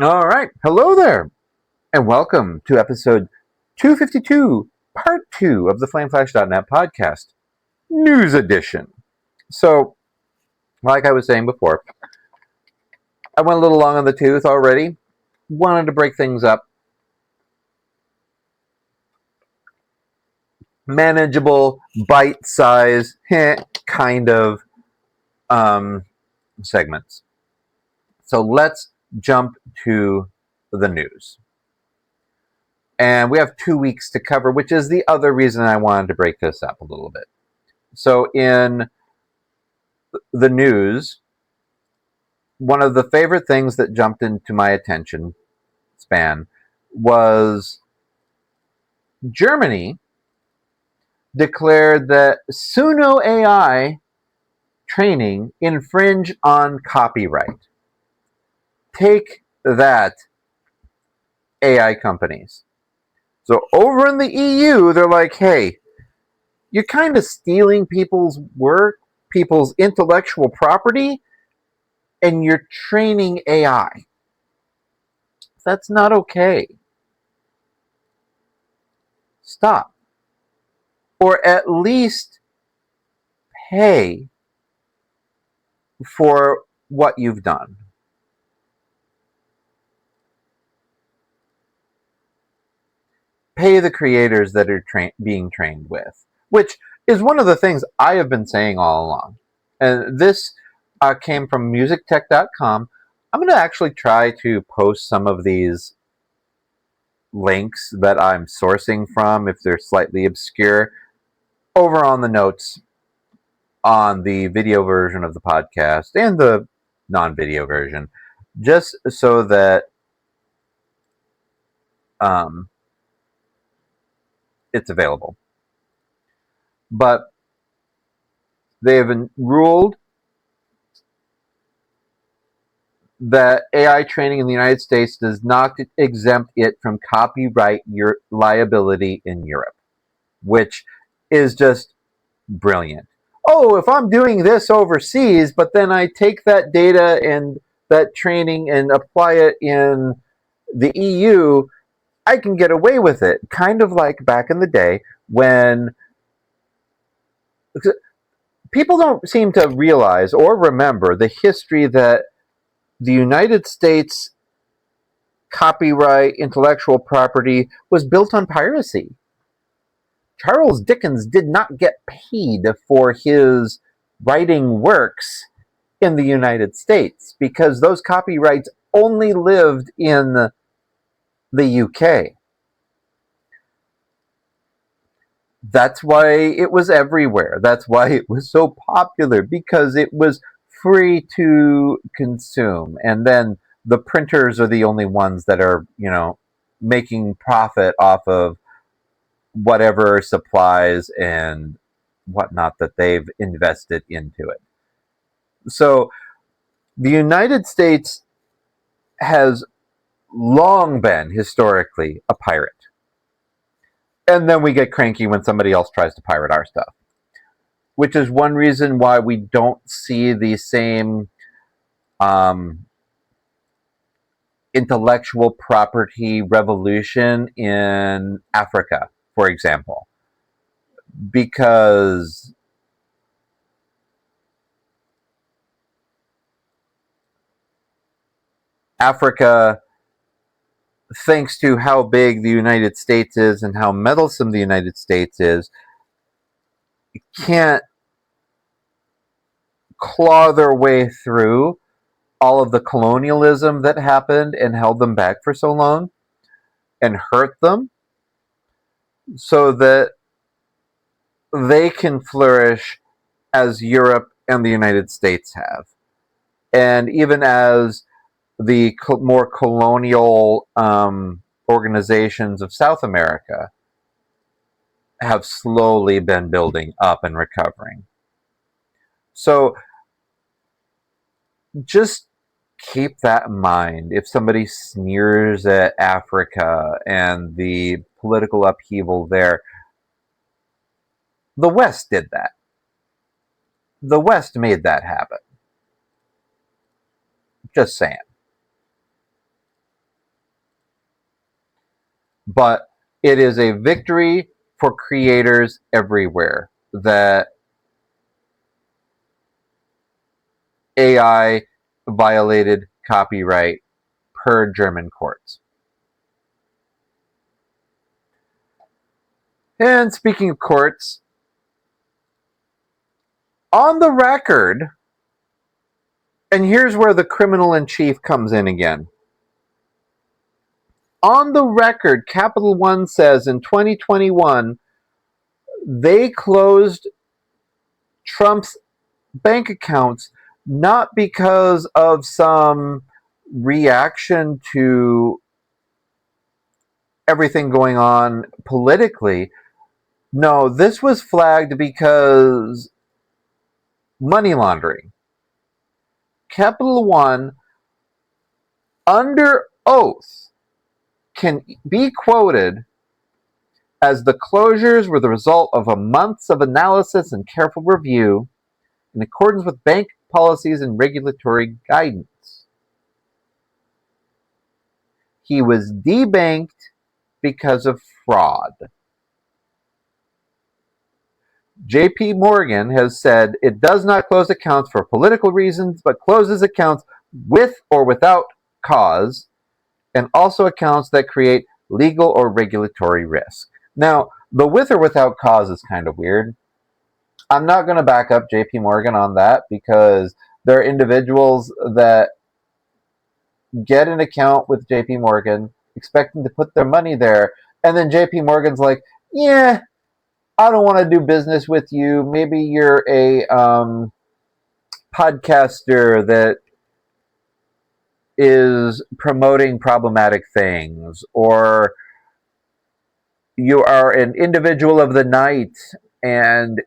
All right. Hello there, and welcome to episode 252, part two of the FlameFlash.net podcast, news edition. So, like I was saying before, I went a little long on the tooth already. Wanted to break things up. Manageable, bite size, kind of um, segments. So, let's jump to the news. And we have 2 weeks to cover, which is the other reason I wanted to break this up a little bit. So, in the news, one of the favorite things that jumped into my attention span was Germany declared that Suno AI training infringe on copyright. Take that, AI companies. So over in the EU, they're like, hey, you're kind of stealing people's work, people's intellectual property, and you're training AI. That's not okay. Stop. Or at least pay for what you've done. Pay the creators that are being trained with, which is one of the things I have been saying all along. And this came from musictech.com. I'm going to actually try to post some of these links that I'm sourcing from, if they're slightly obscure, over on the notes on the video version of the podcast and the non video version, just so that um, it's available. But they have ruled that AI training in the United States does not exempt it from copyright liability in Europe, which is just brilliant. Oh, if I'm doing this overseas, but then I take that data and that training and apply it in the EU, I can get away with it. Kind of like back in the day when people don't seem to realize or remember the history that the United States copyright, intellectual property was built on piracy. Charles Dickens did not get paid for his writing works in the United States because those copyrights only lived in the UK. That's why it was everywhere. That's why it was so popular, because it was free to consume. And then the printers are the only ones that are, making profit off of whatever supplies and whatnot that they've invested into it. So the United States has long been historically a pirate. And then we get cranky when somebody else tries to pirate our stuff, which is one reason why we don't see the same um, intellectual property revolution in Africa, for example, because Africa, thanks to how big the United States is and how meddlesome the United States is, can't claw their way through all of the colonialism that happened and held them back for so long and hurt them, so that they can flourish as Europe and the United States have. And even as the more colonial organizations of South America have slowly been building up and recovering. So just keep that in mind. If somebody sneers at Africa and the political upheaval there, the West did that. The West made that happen. Just saying. But it is a victory for creators everywhere that AI violated copyright per German courts. And speaking of courts, on the record, and here's where the criminal in chief comes in again. On the record, Capital One says in 2021, they closed Trump's bank accounts not because of some reaction to everything going on politically. No, this was flagged because money laundering. Capital One, under oath, can be quoted as the closures were the result of a months of analysis and careful review in accordance with bank policies and regulatory guidance. He was debanked because of fraud. JP Morgan has said it does not close accounts for political reasons, but closes accounts with or without cause, and also accounts that create legal or regulatory risk. Now, the with or without cause is kind of weird. I'm not going to back up JP Morgan on that because there are individuals that get an account with JP Morgan expecting to put their money there, and then JP Morgan's like, yeah, I don't want to do business with you. Maybe you're a podcaster that is promoting problematic things, or you are an individual of the night and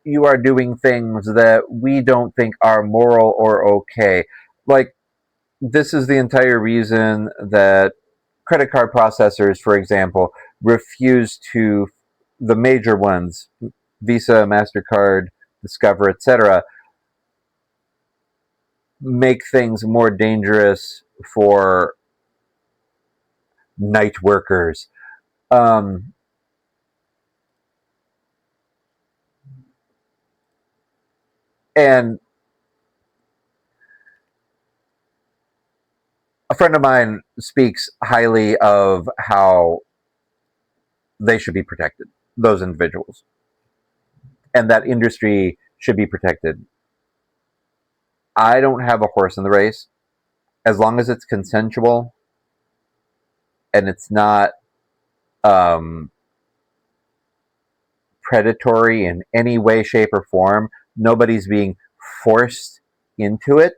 you are doing things that we don't think are moral or okay. Like, this is the entire reason that credit card processors, for example, refuse to, the major ones, Visa, MasterCard, Discover, etc., make things more dangerous for night workers. Um, and a friend of mine speaks highly of how they should be protected, those individuals, and that industry should be protected. I don't have a horse in the race. As long as it's consensual and it's not um, predatory in any way, shape, or form, nobody's being forced into it,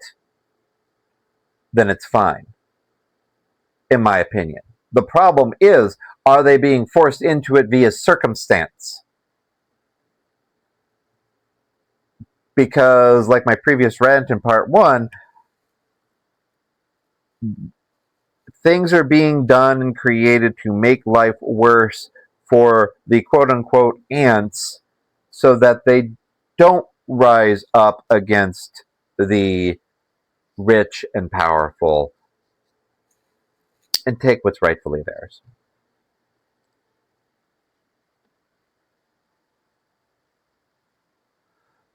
then it's fine, in my opinion. The problem is, are they being forced into it via circumstance? Because, like my previous rant in part one, things are being done and created to make life worse for the quote unquote ants so that they don't rise up against the rich and powerful and take what's rightfully theirs.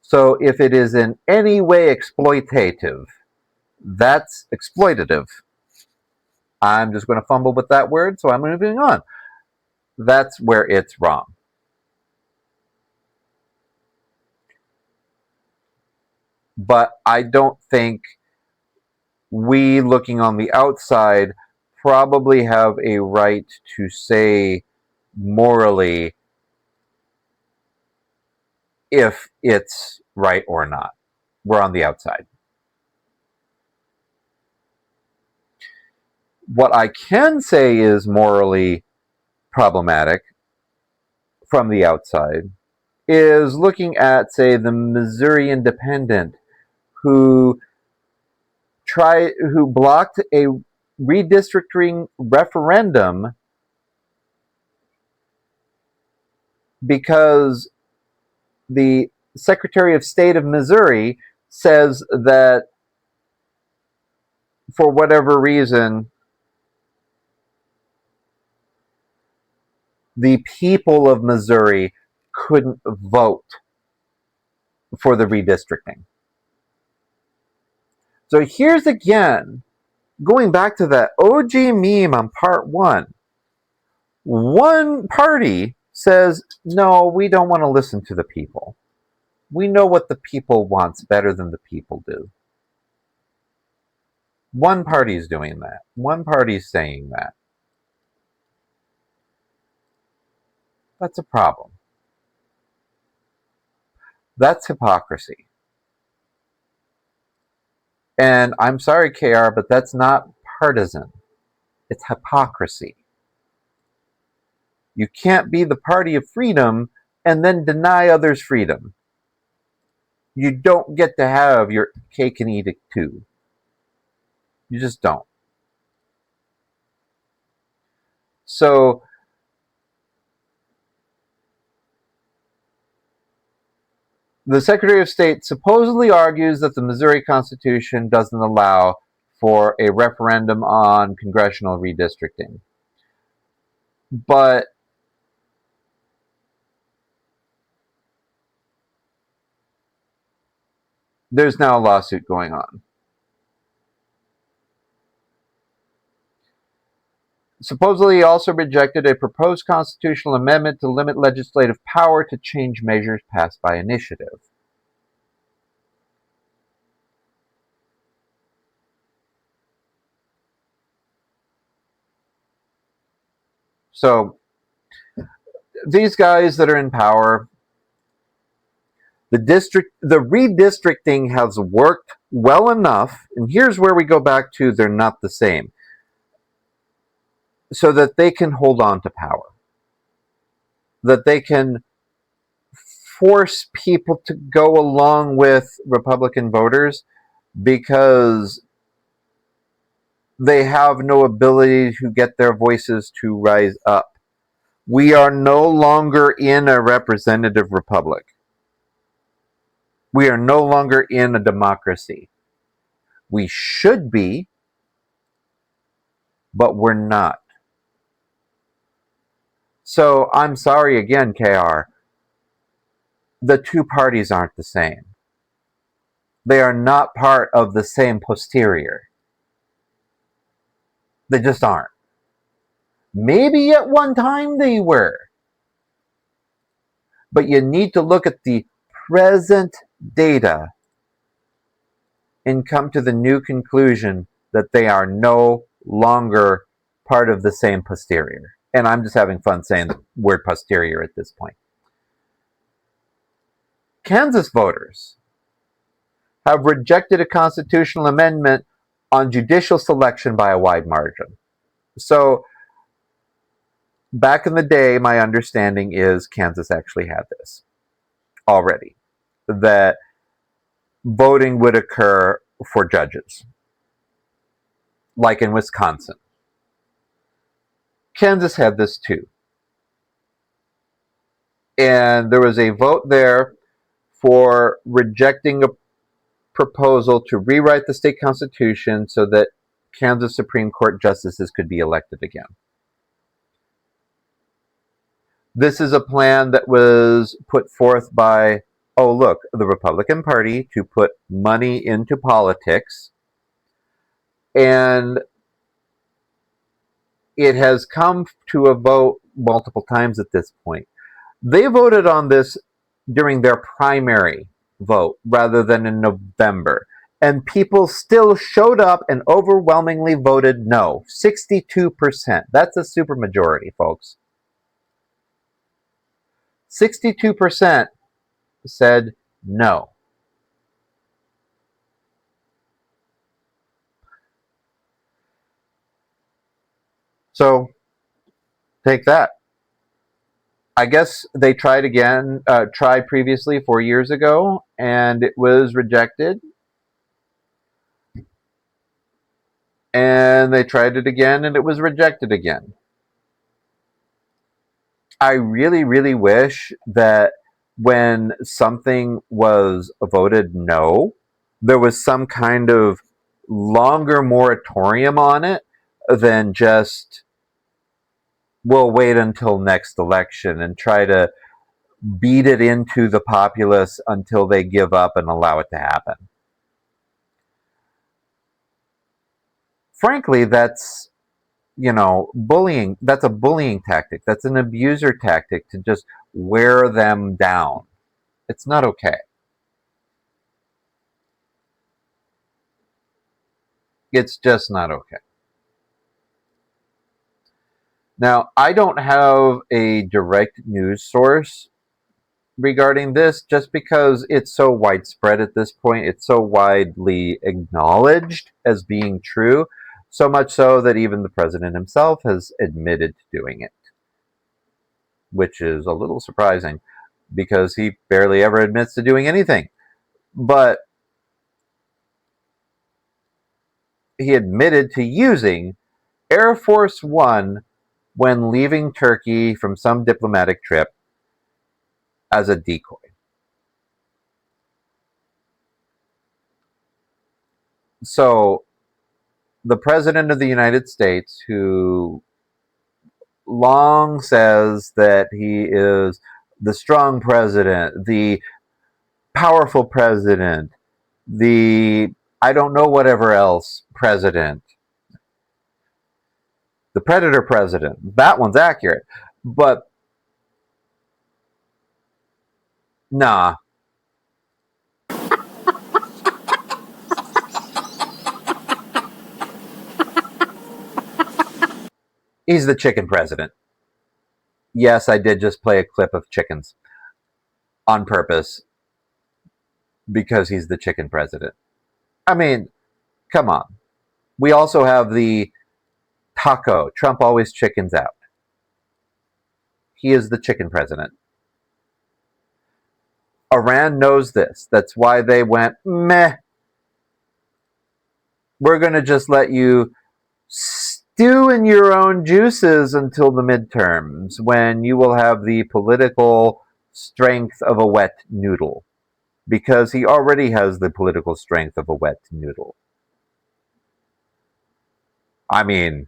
So if it is in any way exploitative, that's exploitative. I'm just going to fumble with that word, so I'm moving on. That's where it's wrong. But I don't think we, looking on the outside, probably have a right to say morally if it's right or not. We're on the outside. What I can say is morally problematic from the outside is looking at, say, the Missouri Independent, who blocked a redistricting referendum because the Secretary of State of Missouri says that for whatever reason the people of Missouri couldn't vote for the redistricting. So here's again, going back to that OG meme on part one party says, no, we don't want to listen to the people. We know what the people wants better than the people do. One party's doing that. One party's saying that. That's a problem. That's hypocrisy. And I'm sorry, KR, but that's not partisan. It's hypocrisy. You can't be the party of freedom and then deny others freedom. You don't get to have your cake and eat it too. You just don't. So the Secretary of State supposedly argues that the Missouri Constitution doesn't allow for a referendum on congressional redistricting. But there's now a lawsuit going on. Supposedly, he also rejected a proposed constitutional amendment to limit legislative power to change measures passed by initiative. So, these guys that are in power, the redistricting has worked well enough, and here's where we go back to they're not the same, so that they can hold on to power, that they can force people to go along with Republican voters because they have no ability to get their voices to rise up. We are no longer in a representative republic. We are no longer in a democracy. We should be, but we're not. So I'm sorry again, KR. The two parties aren't the same. They are not part of the same posterior. They just aren't. Maybe at one time they were. But you need to look at the present data and come to the new conclusion that they are no longer part of the same posterior. And I'm just having fun saying the word posterior at this point. Kansas voters have rejected a constitutional amendment on judicial selection by a wide margin. So, back in the day, my understanding is Kansas actually had this already, that voting would occur for judges, like in Wisconsin. Kansas had this too. And there was a vote there for rejecting a proposal to rewrite the state constitution so that Kansas Supreme Court justices could be elected again. This is a plan that was put forth by, the Republican Party to put money into politics. And it has come to a vote multiple times at this point. They voted on this during their primary vote rather than in November. And people still showed up and overwhelmingly voted no. 62%. That's a supermajority, folks. 62% said no. So, take that. I guess they tried previously 4 years ago, and it was rejected. And they tried it again, and it was rejected again. I really, really wish that when something was voted no, there was some kind of longer moratorium on it than just will wait until next election and try to beat it into the populace until they give up and allow it to happen. Frankly, that's bullying. That's a bullying tactic. That's an abuser tactic to just wear them down. It's not okay. It's just not okay. Now, I don't have a direct news source regarding this just because it's so widespread at this point. It's so widely acknowledged as being true, so much so that even the president himself has admitted to doing it, which is a little surprising because he barely ever admits to doing anything. But he admitted to using Air Force One when leaving Turkey from some diplomatic trip as a decoy. So, the President of the United States, who long says that he is the strong president, the powerful president, the I don't know whatever else president, the predator president, that one's accurate. But nah, he's the chicken president. Yes, I did just play a clip of chickens on purpose because he's the chicken president. I mean, come on. We also have the taco. Trump always chickens out. He is the chicken president. Iran knows this. That's why they went, meh. We're going to just let you stew in your own juices until the midterms, when you will have the political strength of a wet noodle. Because he already has the political strength of a wet noodle. I mean,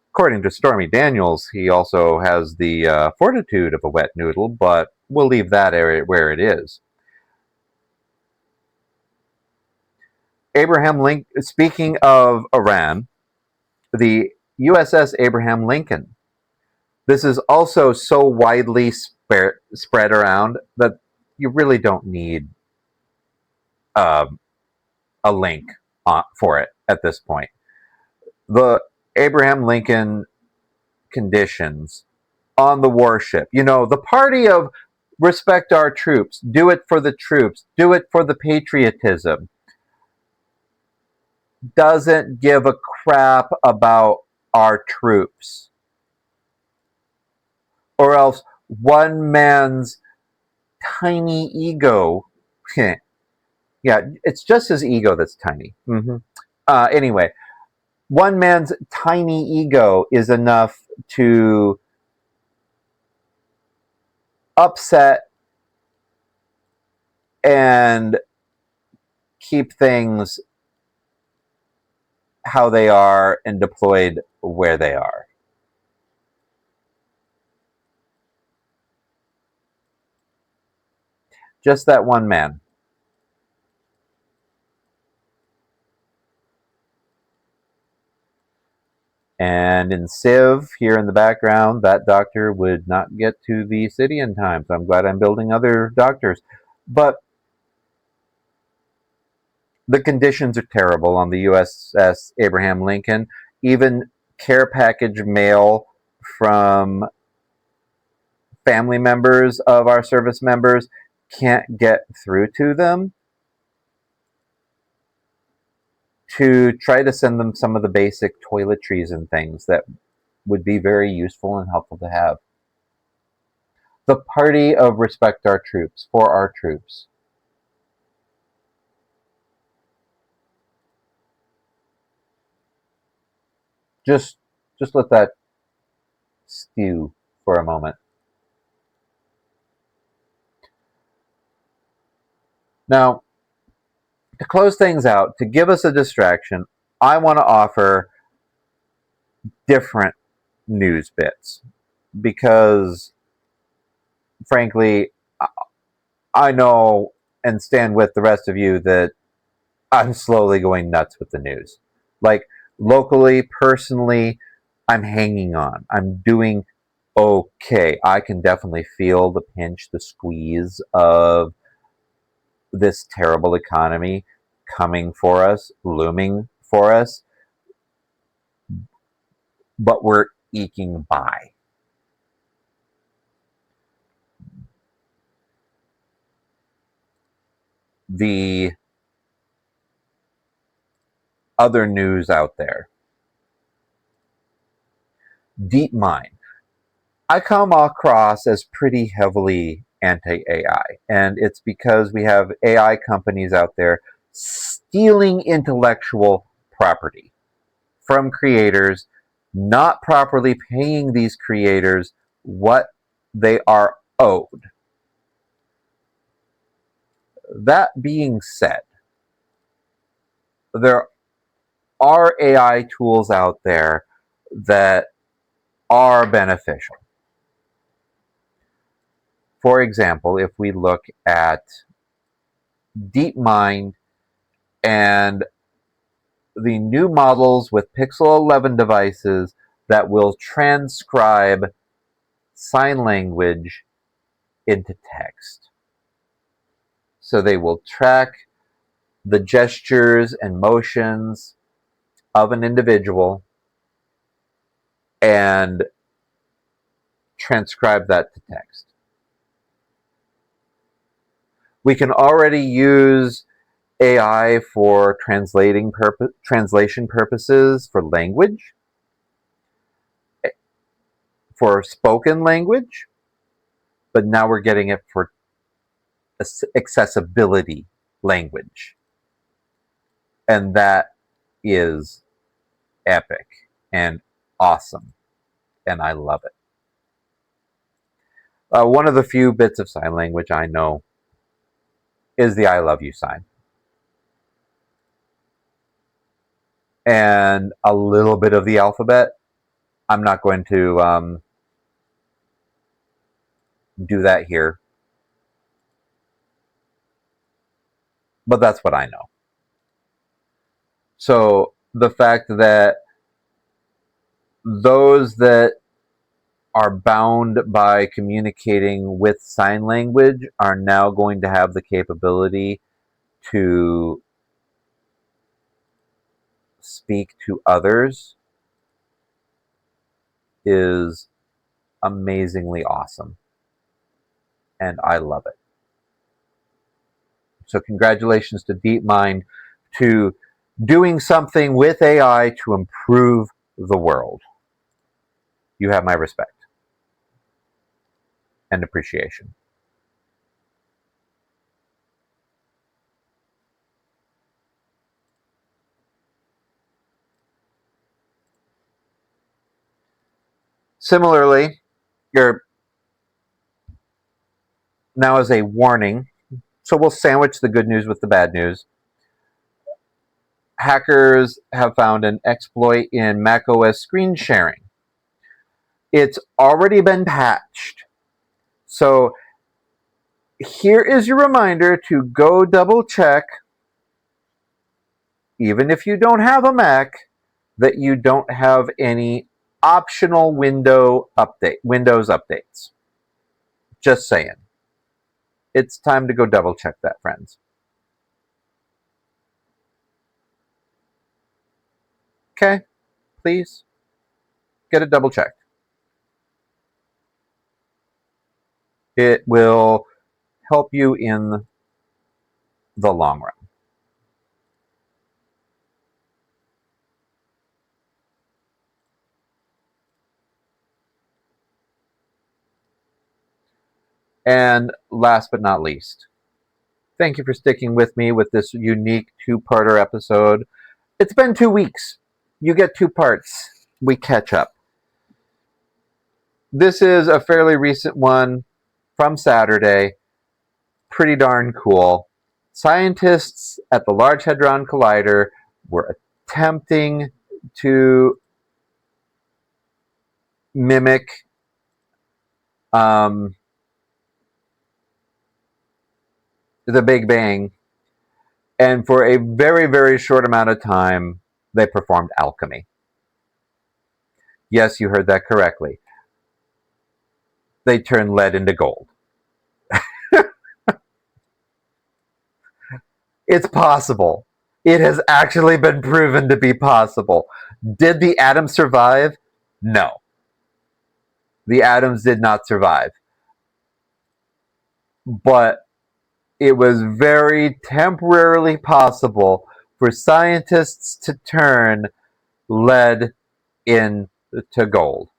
according to Stormy Daniels, he also has the fortitude of a wet noodle, but we'll leave that area where it is. Abraham Lincoln, speaking of Iran, the USS Abraham Lincoln. This is also so widely spread around that you really don't need a link for it at this point. The Abraham Lincoln conditions on the warship. The party of respect our troops, do it for the troops, do it for the patriotism, doesn't give a crap about our troops. Or else one man's tiny ego, yeah, it's just his ego that's tiny. Anyway, one man's tiny ego is enough to upset and keep things how they are and deployed where they are. Just that one man. And in Civ, here in the background, that doctor would not get to the city in time. So I'm glad I'm building other doctors. But the conditions are terrible on the USS Abraham Lincoln. Even care package mail from family members of our service members can't get through to them to try to send them some of the basic toiletries and things that would be very useful and helpful to have. The party of respect our troops, for our troops. Just let that stew for a moment. Now, to close things out, to give us a distraction, I want to offer different news bits because, frankly, I know and stand with the rest of you that I'm slowly going nuts with the news. Like, locally, personally, I'm hanging on. I'm doing okay. I can definitely feel the pinch, the squeeze of this terrible economy coming for us, looming for us, but we're eking by. The other news out there, DeepMind, I come across as pretty heavily anti-AI, and it's because we have AI companies out there stealing intellectual property from creators, not properly paying these creators what they are owed. That being said, there are AI tools out there that are beneficial. For example, if we look at DeepMind and the new models with Pixel 11 devices that will transcribe sign language into text. So they will track the gestures and motions of an individual and transcribe that to text. We can already use AI for translation purposes for language, for spoken language, but now we're getting it for accessibility language. And that is epic and awesome, and I love it. One of the few bits of sign language I know is the I love you sign. And a little bit of the alphabet. I'm not going to do that here, but that's what I know. So the fact that those that are bound by communicating with sign language are now going to have the capability to speak to others is amazingly awesome. And I love it. So congratulations to DeepMind to doing something with AI to improve the world. You have my respect and appreciation. Similarly, you're now as a warning, so we'll sandwich the good news with the bad news. Hackers have found an exploit in macOS screen sharing. It's already been patched. So here is your reminder to go double check, even if you don't have a Mac, that you don't have any optional Windows updates. Just saying. It's time to go double check that, friends. Okay? Please get it double checked. It will help you in the long run. And last but not least, thank you for sticking with me with this unique two-parter episode. It's been 2 weeks. You get 2 parts. We catch up. This is a fairly recent one from Saturday. Pretty darn cool. Scientists at the Large Hadron Collider were attempting to mimic the Big Bang, and for a very, very short amount of time, they performed alchemy. Yes, you heard that correctly. They turned lead into gold. It's possible. It has actually been proven to be possible. Did the atoms survive? No. The atoms did not survive. But it was very temporarily possible for scientists to turn lead into gold.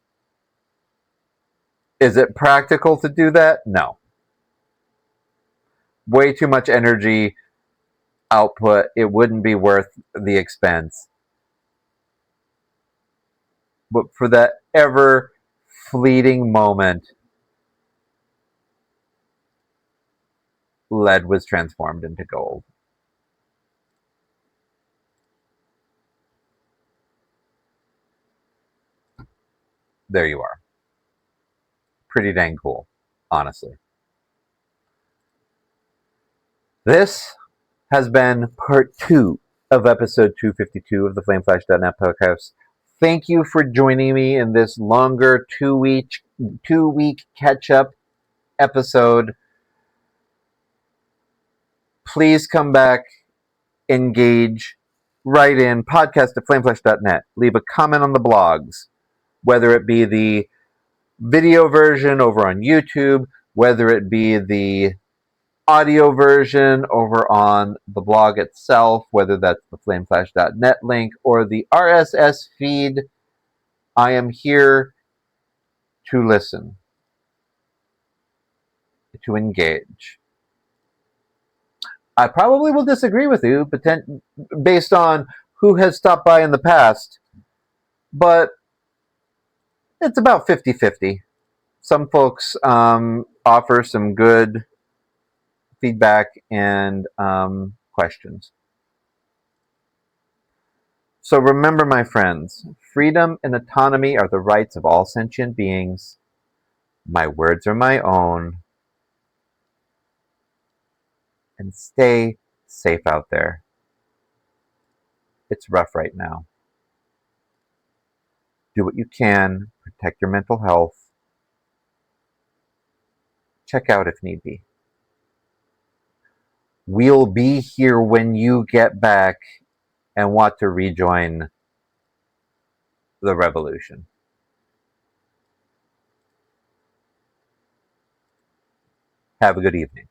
Is it practical to do that? No. Way too much energy output. It wouldn't be worth the expense. But for that ever fleeting moment, lead was transformed into gold. There you are. Pretty dang cool, honestly. This has been part 2 of episode 252 of the FlameFlash.net podcast. Thank you for joining me in this longer 2-week catch-up episode. Please come back, engage, write in, podcast at flameflash.net. Leave a comment on the blogs, whether it be the video version over on YouTube, whether it be the audio version over on the blog itself, whether that's the flameflash.net link or the RSS feed. I am here to listen, to engage. I probably will disagree with you based on who has stopped by in the past, but it's about 50-50. Some folks offer some good feedback and questions. So remember, my friends, freedom and autonomy are the rights of all sentient beings. My words are my own. And stay safe out there. It's rough right now. Do what you can. Protect your mental health. Check out if need be. We'll be here when you get back and want to rejoin the revolution. Have a good evening.